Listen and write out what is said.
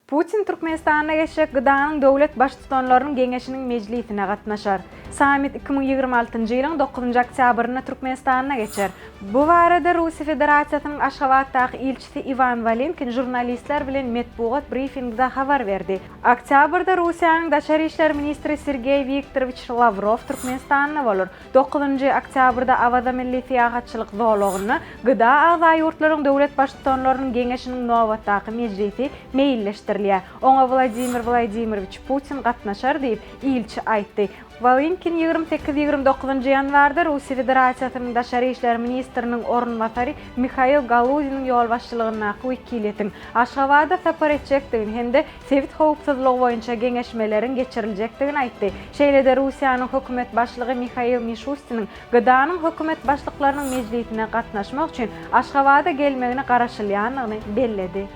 Putin Türkmenistan'a geçecek gıdanın döwlet baş tutanlarynyň geňeşiniň mejlisine gatnaşar. Samit 2026-njy ýylyň 9 oktýabryna Türkmenistan'a geçer. Bu barada Russiýa Federatsiýasynyň Aşgabatdaky ilçisi Ivan Valenkin jurnalistler bilen metbuat briefingde habar berdi. Oktýabrda Russiýanyň Daşary işler ministri Sergey Viktorovich Lavrov Türkmenistan'a bolar. 9 oktýabrda Awada milli fiýahatçylyk zowlagyny gyda agza ýurtlaryň döwlet baş tutanlarynyň geňeşiniň nowatdaky mejlisi meýilleşdirdi. Oňa Vladimir Vladimirovich Putin gatnaşar diýip ilçi aýtdy. Valenkin 28-29 ýanwarda Russiýa Federatsiýasynyň Daşary işler ministriniň ornwatary Mikhail Galuzinin ýol başçylygyna wekiletiň Aşgabatda sapar etjekdigini hende sewit howpsuzlygy boýunça geňeşmeleriň geçirilejekdigini aýtdy. Şeýlede Russiýanyň hökümet başlygy Mikhail Mishustinin gıdanyň hökümet başlyklarynyň mejlisine gatnaşmak üçin Aşgabatda gelmegini garaşylýanyny belledi.